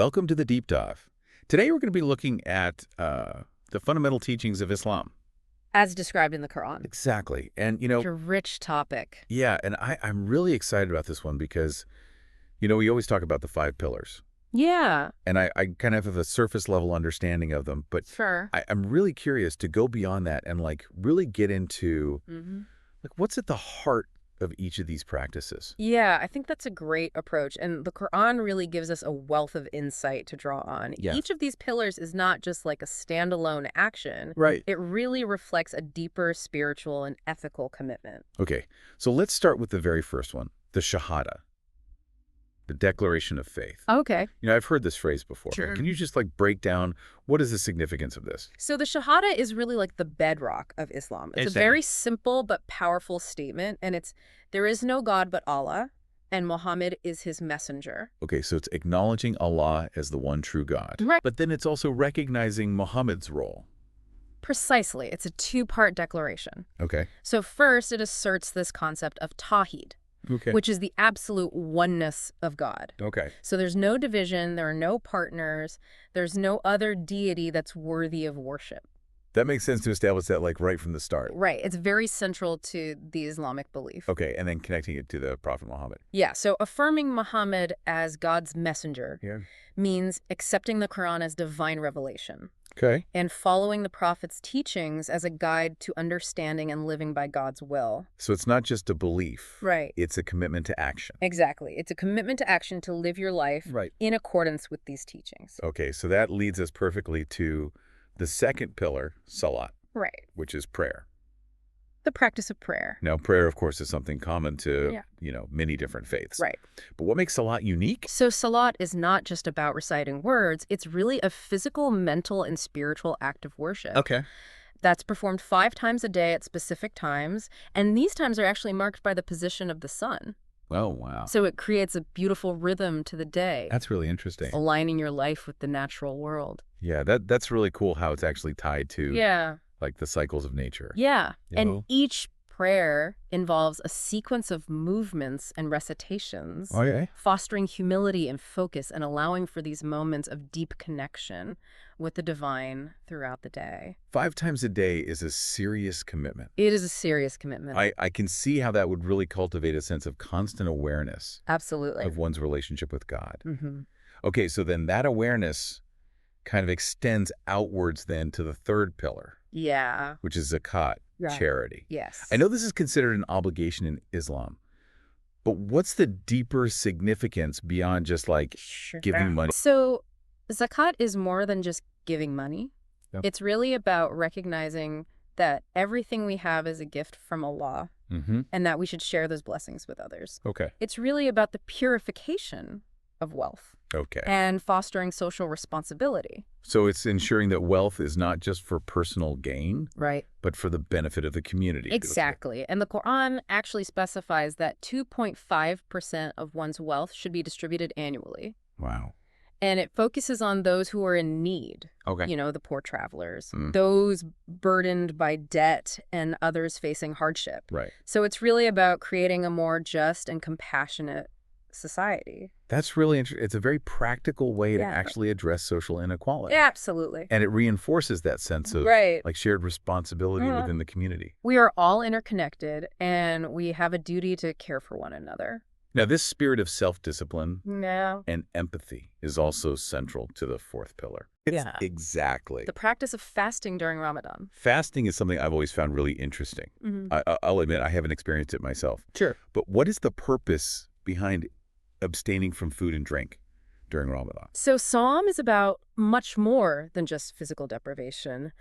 welcome to the Deep Dive. Today we're going to be looking at the fundamental teachings of Islam. As described in the Quran. Exactly. And, It's a rich topic. yeah, and I'm really excited about this one because, we always talk about the 5 pillars. Yeah. And I kind of have a surface level understanding of them, but Sure. I'm really curious to go beyond that and really get into what's at the heart of each of these practices. Yeah, I think that's a great approach. And the Quran really gives us a wealth of insight to draw on. Yeah. Each of these pillars is not just like a standalone action. Right. It really reflects a deeper spiritual and ethical commitment. Okay, so let's start with the very first one, the Shahada, the declaration of faith. Okay. I've heard this phrase before. Sure. Can you just break down what is the significance of this? So the Shahada is really like the bedrock of Islam. It's a very simple but powerful statement, and it's there is no God but Allah, and Muhammad is his messenger. Okay, so it's acknowledging Allah as the one true God. Right. But then it's also recognizing Muhammad's role. Precisely. It's a 2-part declaration. Okay. So first, it asserts this concept of tawhid, Okay. which is the absolute oneness of God. Okay. So there's no division, there are no partners, there's no other deity that's worthy of worship. That makes sense to establish that right from the start. Right. It's very central to the Islamic belief. Okay, and then connecting it to the Prophet Muhammad. Yeah, so affirming Muhammad as God's messenger means accepting the Quran as divine revelation Okay. and following the Prophet's teachings as a guide to understanding and living by God's will. So it's not just a belief. Right. It's a commitment to action. Exactly. It's a commitment to action to live your life Right. in accordance with these teachings. Okay, so that leads us perfectly to the second pillar, salat, Right. which is prayer. The practice of prayer. Now, prayer, of course, is something common to, Yeah. many different faiths. Right. But what makes salat unique? So salat is not just about reciting words. It's really a physical, mental, and spiritual act of worship. Okay. That's performed 5 times a day at specific times. And these times are actually marked by the position of the sun. Oh, wow. So it creates a beautiful rhythm to the day, That's really interesting. aligning your life with the natural world. Yeah, that's really cool how it's actually tied to Yeah. the cycles of nature. Yeah. You And know? each prayer involves a sequence of movements and recitations, Okay. fostering humility and focus and allowing for these moments of deep connection with the divine throughout the day. 5 times a day is a serious commitment. It is a serious commitment. I can see how that would really cultivate a sense of constant awareness Absolutely. of one's relationship with God. Mm-hmm. Okay, so then that awareness kind of extends outwards then to the third pillar, Yeah. which is zakat, Right. charity. Yes. I know this is considered an obligation in Islam, but what's the deeper significance beyond just Sure. giving money? So zakat is more than just giving money. Yep. It's really about recognizing that everything we have is a gift from Allah Mm-hmm. and that we should share those blessings with others. Okay. It's really about the purification of wealth Okay. and fostering social responsibility. So it's ensuring that wealth is not just for personal gain, Right. but for the benefit of the community. Exactly. And the Quran actually specifies that 2.5% of one's wealth should be distributed annually. Wow. And it focuses on those who are in need. Okay. The poor travelers, Mm. those burdened by debt and others facing hardship. Right. So it's really about creating a more just and compassionate society. That's really interesting. It's a very practical way to Yeah. actually address social inequality. Absolutely. And it reinforces that sense of Right. shared responsibility Mhm. within the community. We are all interconnected and we have a duty to care for one another. Now, this spirit of self-discipline No. and empathy is also central to the fourth pillar. Yeah. Exactly. The practice of fasting during Ramadan. Fasting is something I've always found really interesting. Mm-hmm. I'll admit I haven't experienced it myself. Sure. But what is the purpose behind abstaining from food and drink during Ramadan? So Psalm is about much more than just physical deprivation.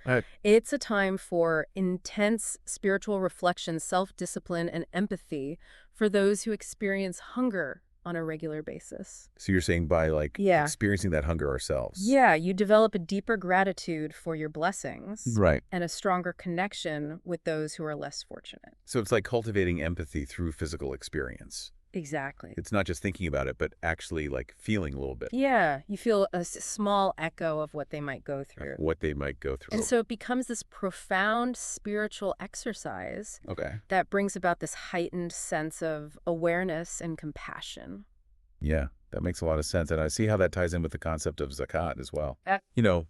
It's a time for intense spiritual reflection, self-discipline, and empathy for those who experience hunger on a regular basis. So you're saying by Yeah. experiencing that hunger ourselves. Yeah, you develop a deeper gratitude for your blessings Right. and a stronger connection with those who are less fortunate. So it's like cultivating empathy through physical experience. Exactly. It's not just thinking about it, but actually feeling a little bit Yeah, you feel a small echo of what they might go through. of what they might go through. And so it becomes this profound spiritual exercise Okay. that brings about this heightened sense of awareness and compassion. Yeah. That makes a lot of sense. And I see how that ties in with the concept of zakat as well. Uh,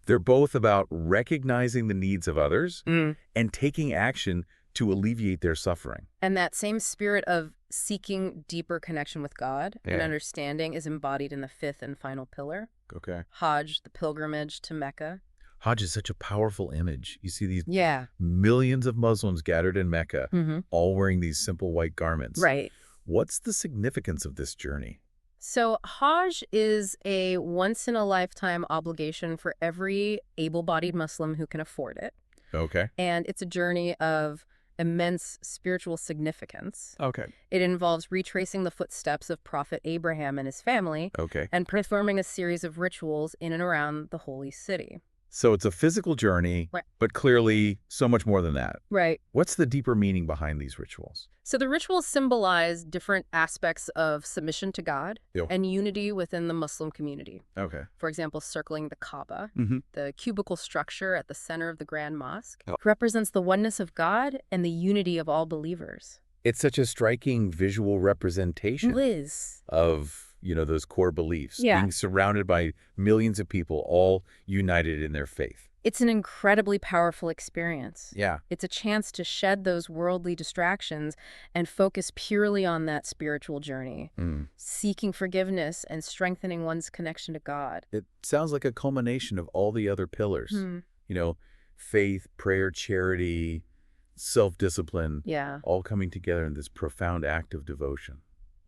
They're both about recognizing the needs of others and taking action to alleviate their suffering. And that same spirit of seeking deeper connection with God and understanding is embodied in the fifth and final pillar. Okay. Hajj, the pilgrimage to Mecca. Hajj is such a powerful image. You see these millions of Muslims gathered in Mecca, all wearing these simple white garments. Right. What's the significance of this journey? So Hajj is a once-in-a-lifetime obligation for every able-bodied Muslim who can afford it. Okay. And it's a journey of immense spiritual significance. Okay. It involves retracing the footsteps of Prophet Abraham and his family and performing a series of rituals in and around the holy city. So it's a physical journey, but clearly so much more than that. Right. What's the deeper meaning behind these rituals? So the rituals symbolize different aspects of submission to God and unity within the Muslim community. Okay. For example, circling the Kaaba, the cubical structure at the center of the Grand Mosque, represents the oneness of God and the unity of all believers. It's such a striking visual representation of those core beliefs, being surrounded by millions of people all united in their faith. It's an incredibly powerful experience. Yeah. It's a chance to shed those worldly distractions and focus purely on that spiritual journey, seeking forgiveness and strengthening one's connection to God. It sounds like a culmination of all the other pillars, faith, prayer, charity, self-discipline, all coming together in this profound act of devotion.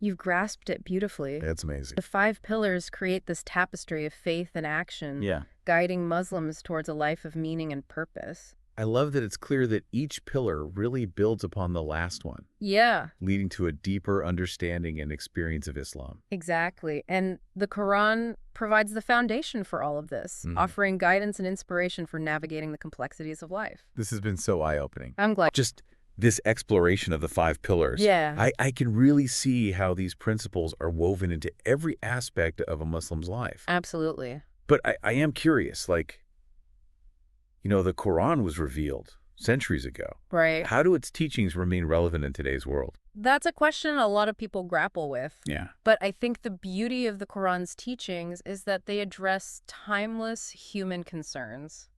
You've grasped it beautifully. That's amazing. The 5 pillars create this tapestry of faith and action, guiding Muslims towards a life of meaning and purpose. I love that it's clear that each pillar really builds upon the last one. Yeah. Leading to a deeper understanding and experience of Islam. Exactly. And the Quran provides the foundation for all of this, offering guidance and inspiration for navigating the complexities of life. This has been so eye-opening. I'm glad. Just this exploration of the 5 pillars. Yeah. I can really see how these principles are woven into every aspect of a Muslim's life. Absolutely. But I am curious, the Quran was revealed centuries ago. Right. How do its teachings remain relevant in today's world? That's a question a lot of people grapple with. Yeah. But I think the beauty of the Quran's teachings is that they address timeless human concerns.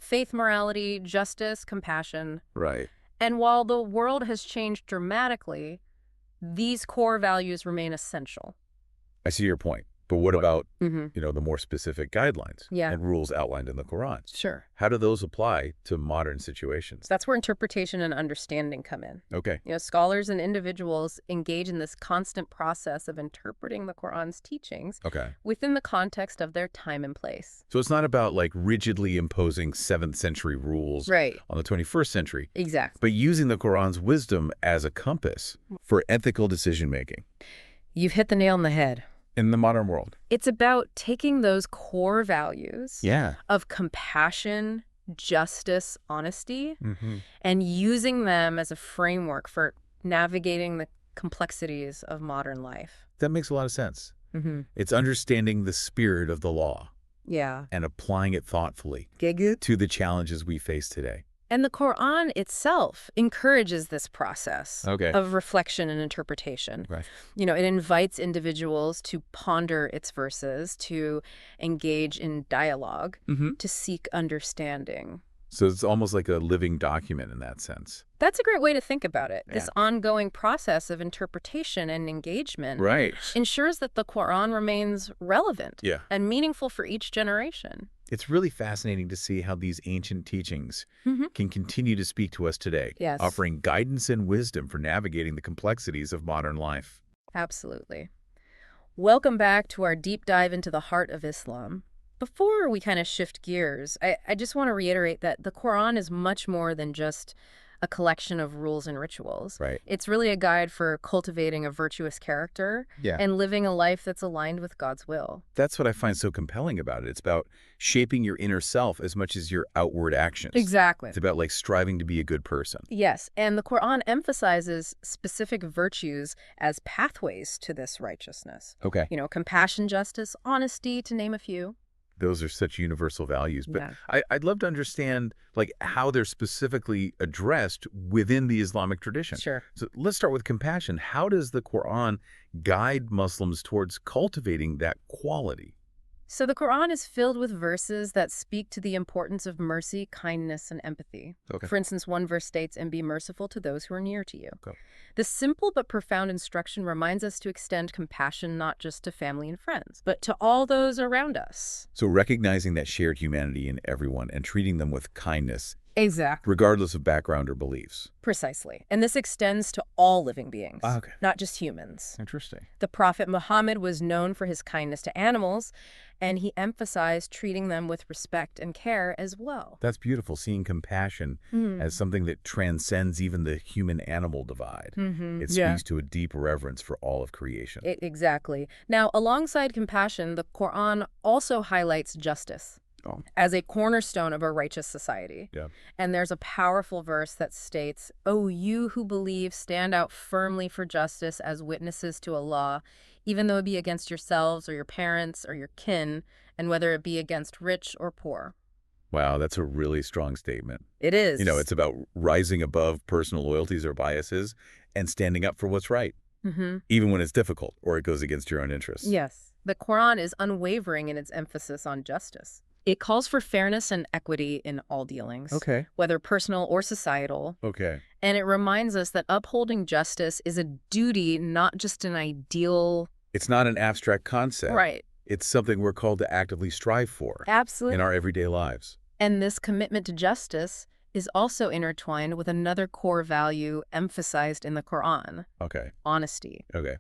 Faith, morality, justice, compassion. Right. And while the world has changed dramatically, these core values remain essential. I see your point. But what about, the more specific guidelines Yeah. and rules outlined in the Quran? Sure. How do those apply to modern situations? That's where interpretation and understanding come in. Okay. Scholars and individuals engage in this constant process of interpreting the Quran's teachings within the context of their time and place. So it's not about rigidly imposing 7th century rules on the 21st century. Exactly. But using the Quran's wisdom as a compass for ethical decision making. You've hit the nail on the head. In the modern world. It's about taking those core values of compassion, justice, honesty, and using them as a framework for navigating the complexities of modern life. That makes a lot of sense. It's understanding the spirit of the law. Yeah. And applying it thoughtfully to the challenges we face today. And the Quran itself encourages this process of reflection and interpretation. Right. It invites individuals to ponder its verses, to engage in dialogue, to seek understanding. So it's almost like a living document in that sense. That's a great way to think about it. Yeah. This ongoing process of interpretation and engagement ensures that the Quran remains relevant and meaningful for each generation. It's really fascinating to see how these ancient teachings can continue to speak to us today, offering guidance and wisdom for navigating the complexities of modern life. Absolutely. Welcome back to our deep dive into the heart of Islam. Before we kind of shift gears, I just want to reiterate that the Quran is much more than just a collection of rules and rituals. Right. It's really a guide for cultivating a virtuous character and living a life that's aligned with God's will. That's what I find so compelling about it. It's about shaping your inner self as much as your outward actions. Exactly. It's about striving to be a good person. Yes, and the Quran emphasizes specific virtues as pathways to this righteousness. Okay. Compassion, justice, honesty, to name a few. Those are such universal values. But Yeah. I'd love to understand like how they're specifically addressed within the Islamic tradition. Sure. So let's start with compassion. How does the Quran guide Muslims towards cultivating that quality? So the Quran is filled with verses that speak to the importance of mercy, kindness, and empathy. Okay. For instance, one verse states, "And be merciful to those who are near to you." Okay. This simple but profound instruction reminds us to extend compassion not just to family and friends, but to all those around us. So recognizing that shared humanity in everyone and treating them with kindness, Exactly. regardless of background or beliefs. Precisely. And this extends to all living beings, Okay. not just humans. Interesting. The Prophet Muhammad was known for his kindness to animals, and he emphasized treating them with respect and care as well. That's beautiful, seeing compassion as something that transcends even the human-animal divide. It speaks to a deep reverence for all of creation. Exactly. Now, alongside compassion, the Quran also highlights justice as a cornerstone of a righteous society. Yeah. And there's a powerful verse that states, "O you who believe, stand out firmly for justice as witnesses to Allah, even though it be against yourselves or your parents or your kin, and whether it be against rich or poor." Wow, that's a really strong statement. It is. You know, it's about rising above personal loyalties or biases and standing up for what's right, even when it's difficult or it goes against your own interests. Yes. The Quran is unwavering in its emphasis on justice. It calls for fairness and equity in all dealings, Okay. whether personal or societal. Okay. And it reminds us that upholding justice is a duty, not just an ideal. It's not an abstract concept. Right. It's something we're called to actively strive for Absolutely. in our everyday lives. And this commitment to justice is also intertwined with another core value emphasized in the Quran: Okay. honesty. Okay.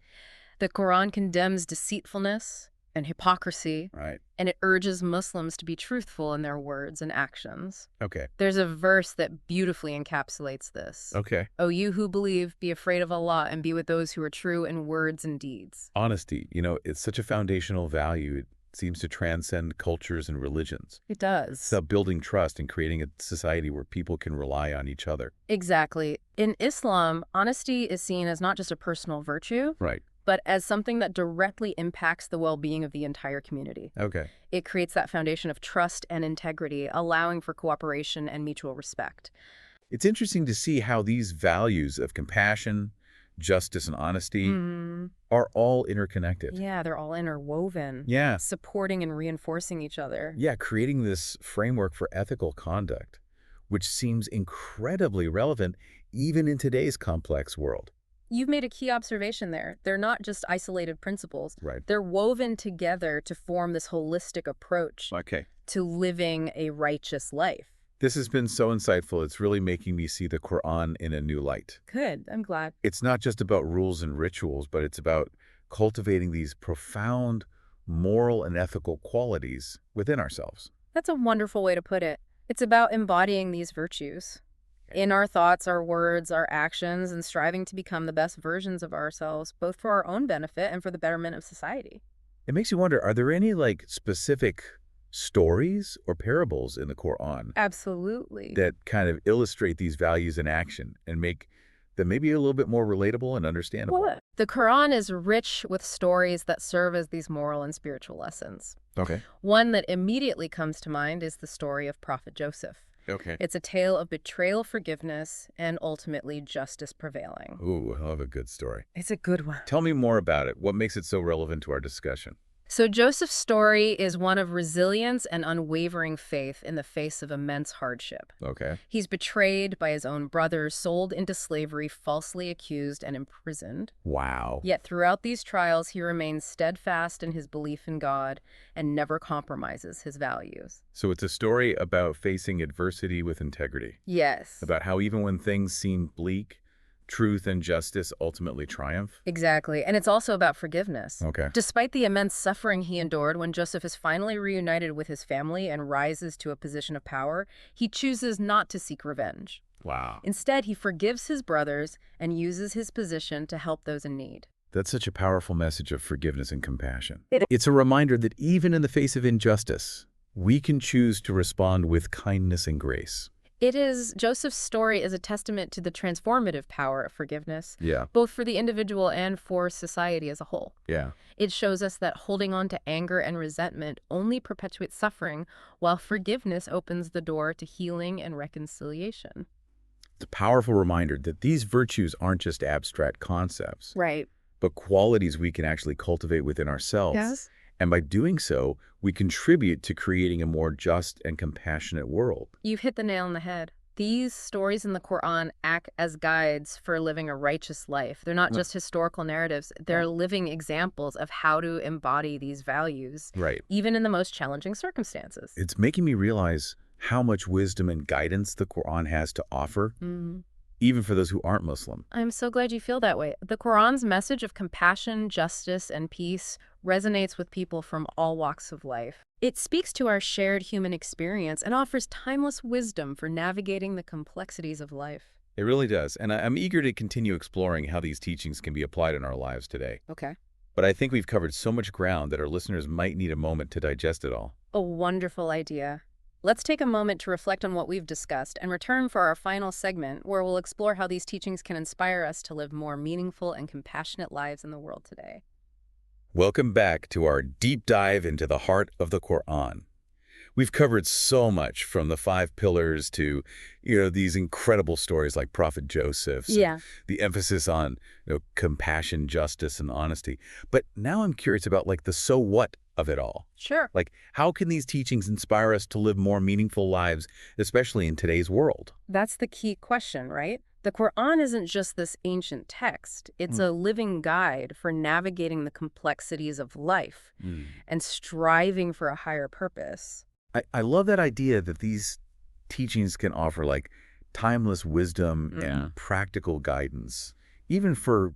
The Quran condemns deceitfulness and hypocrisy, Right. and it urges Muslims to be truthful in their words and actions. Okay. There's a verse that beautifully encapsulates this. Okay. "O you who believe, be afraid of Allah and be with those who are true in words and deeds." Honesty, you know, it's such a foundational value. It seems to transcend cultures and religions. It does. It's about building trust and creating a society where people can rely on each other. Exactly. In Islam, honesty is seen as not just a personal virtue, Right. but as something that directly impacts the well-being of the entire community. Okay. It creates that foundation of trust and integrity, allowing for cooperation and mutual respect. It's interesting to see how these values of compassion, justice, and honesty are all interconnected. Yeah, they're all interwoven. Yeah. Supporting and reinforcing each other. Yeah, creating this framework for ethical conduct, which seems incredibly relevant even in today's complex world. You've made a key observation there. They're not just isolated principles. Right. They're woven together to form this holistic approach Okay. to living a righteous life. This has been so insightful. It's really making me see the Quran in a new light. Good. I'm glad. It's not just about rules and rituals, but it's about cultivating these profound moral and ethical qualities within ourselves. That's a wonderful way to put it. It's about embodying these virtues in our thoughts, our words, our actions, and striving to become the best versions of ourselves, both for our own benefit and for the betterment of society. It makes you wonder, are there any like specific stories or parables in the Quran Absolutely. that kind of illustrate these values in action and make them maybe a little bit more relatable and understandable? Well, the Quran is rich with stories that serve as these moral and spiritual lessons. Okay. One that immediately comes to mind is the story of Prophet Joseph. Okay. It's a tale of betrayal, forgiveness, and ultimately justice prevailing. Ooh, I love a good story. It's a good one. Tell me more about it. What makes it so relevant to our discussion? So Joseph's story is one of resilience and unwavering faith in the face of immense hardship. Okay. He's betrayed by his own brothers, sold into slavery, falsely accused, and imprisoned. Wow. Yet throughout these trials, he remains steadfast in his belief in God and never compromises his values. So it's a story about facing adversity with integrity. Yes. About how even when things seem bleak, truth and justice ultimately triumph. Exactly. And it's also about forgiveness. Okay. Despite the immense suffering he endured, when Joseph is finally reunited with his family and rises to a position of power, he chooses not to seek revenge. Wow. Instead, he forgives his brothers and uses his position to help those in need. That's such a powerful message of forgiveness and compassion. It's a reminder that even in the face of injustice, we can choose to respond with kindness and grace. It is. Joseph's story is a testament to the transformative power of forgiveness, both for the individual and for society as a whole. It shows us that holding on to anger and resentment only perpetuates suffering, while forgiveness opens the door to healing and reconciliation. It's a powerful reminder that these virtues aren't just abstract concepts, but qualities we can actually cultivate within ourselves. And by doing so, we contribute to creating a more just and compassionate world. You've hit the nail on the head. These stories in the Quran act as guides for living a righteous life. They're not just historical narratives. They're living examples of how to embody these values, even in the most challenging circumstances. It's making me realize how much wisdom and guidance the Quran has to offer, even for those who aren't Muslim. I'm so glad you feel that way. The Quran's message of compassion, justice, and peace resonates with people from all walks of life. It speaks to our shared human experience and offers timeless wisdom for navigating the complexities of life. It really does. And I'm eager to continue exploring how these teachings can be applied in our lives today. Okay. But I think we've covered so much ground that our listeners might need a moment to digest it all. A wonderful idea. Let's take a moment to reflect on what we've discussed and return for our final segment, where we'll explore how these teachings can inspire us to live more meaningful and compassionate lives in the world today. Welcome back to our deep dive into the heart of the Quran. We've covered so much, from the 5 pillars to, these incredible stories like Prophet Joseph's. The emphasis on, compassion, justice, and honesty. But now I'm curious about, the so what of it all. Sure. How can these teachings inspire us to live more meaningful lives, especially in today's world? That's the key question, right? The Quran isn't just this ancient text. It's a living guide for navigating the complexities of life and striving for a higher purpose. I love that idea that these teachings can offer timeless wisdom and practical guidance, even for,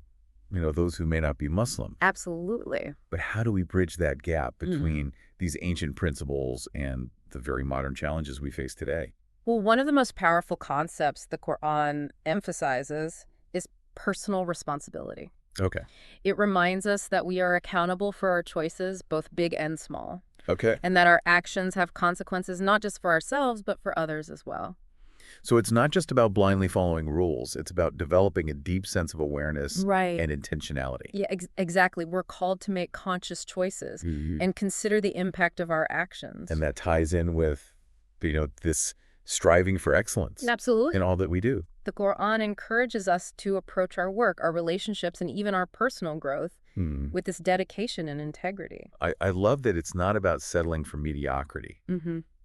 those who may not be Muslim. Absolutely. But how do we bridge that gap between these ancient principles and the very modern challenges we face today? Well, one of the most powerful concepts the Quran emphasizes is personal responsibility. Okay. It reminds us that we are accountable for our choices, both big and small. Okay. And that our actions have consequences not just for ourselves, but for others as well. So it's not just about blindly following rules. It's about developing a deep sense of awareness and intentionality. Yeah, exactly. We're called to make conscious choices and consider the impact of our actions. And that ties in with, this striving for excellence. Absolutely. In all that we do. The Quran encourages us to approach our work, our relationships, and even our personal growth with this dedication and integrity. I love that it's not about settling for mediocrity.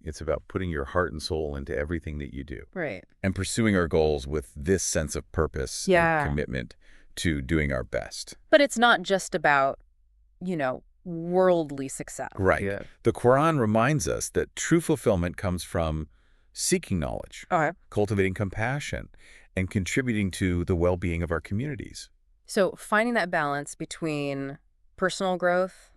It's about putting your heart and soul into everything that you do. Right. And pursuing our goals with this sense of purpose and commitment to doing our best. But it's not just about, worldly success. Right. Yeah. The Quran reminds us that true fulfillment comes from seeking knowledge, cultivating compassion, and contributing to the well-being of our communities. So finding that balance between personal growth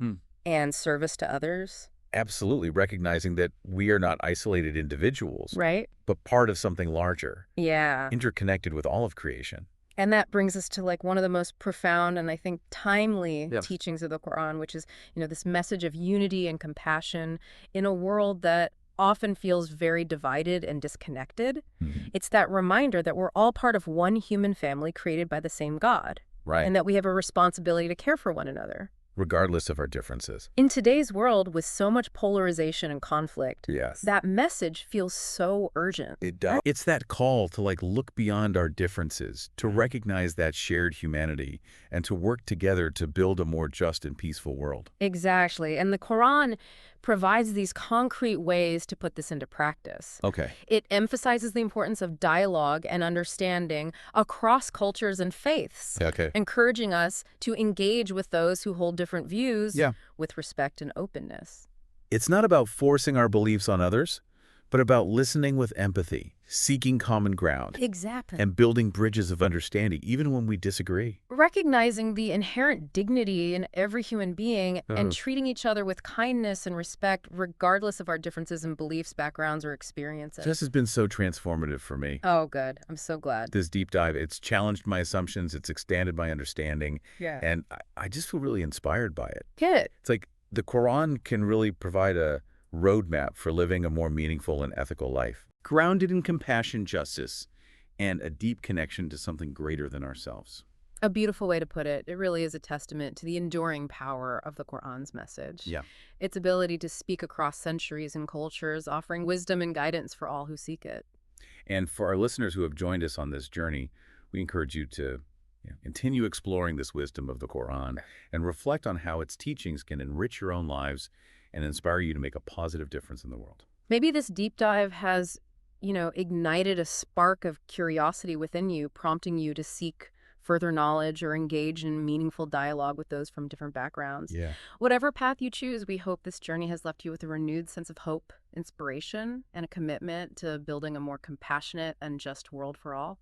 and service to others. Absolutely, recognizing that we are not isolated individuals, right? But part of something larger. Yeah. Interconnected with all of creation. And that brings us to one of the most profound and I think timely teachings of the Quran, which is, this message of unity and compassion in a world that often feels very divided and disconnected. It's that reminder that we're all part of one human family created by the same God. Right. And that we have a responsibility to care for one another. Regardless of our differences. In today's world, with so much polarization and conflict, yes, that message feels so urgent. It does. It's that call to look beyond our differences, to recognize that shared humanity, and to work together to build a more just and peaceful world. Exactly. And the Quran provides these concrete ways to put this into practice. Okay. It emphasizes the importance of dialogue and understanding across cultures and faiths, encouraging us to engage with those who hold different views with respect and openness. It's not about forcing our beliefs on others, but about listening with empathy, seeking common ground. Exactly. And building bridges of understanding, even when we disagree. Recognizing the inherent dignity in every human being and treating each other with kindness and respect, regardless of our differences in beliefs, backgrounds, or experiences. This has been so transformative for me. Oh, good. I'm so glad. This deep dive, it's challenged my assumptions, it's expanded my understanding. Yeah. And I just feel really inspired by it. Good. It's the Quran can really provide a roadmap for living a more meaningful and ethical life, grounded in compassion, justice, and a deep connection to something greater than ourselves. A beautiful way to put it. It really is a testament to the enduring power of the Qur'an's message. Yeah. Its ability to speak across centuries and cultures, offering wisdom and guidance for all who seek it. And for our listeners who have joined us on this journey, we encourage you to continue exploring this wisdom of the Quran and reflect on how its teachings can enrich your own lives and inspire you to make a positive difference in the world. Maybe this deep dive has, ignited a spark of curiosity within you, prompting you to seek further knowledge or engage in meaningful dialogue with those from different backgrounds. Yeah. Whatever path you choose, we hope this journey has left you with a renewed sense of hope, inspiration, and a commitment to building a more compassionate and just world for all.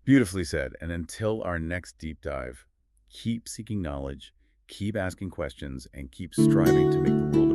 Beautifully said. And until our next deep dive, keep seeking knowledge, keep asking questions, and keep striving to make the world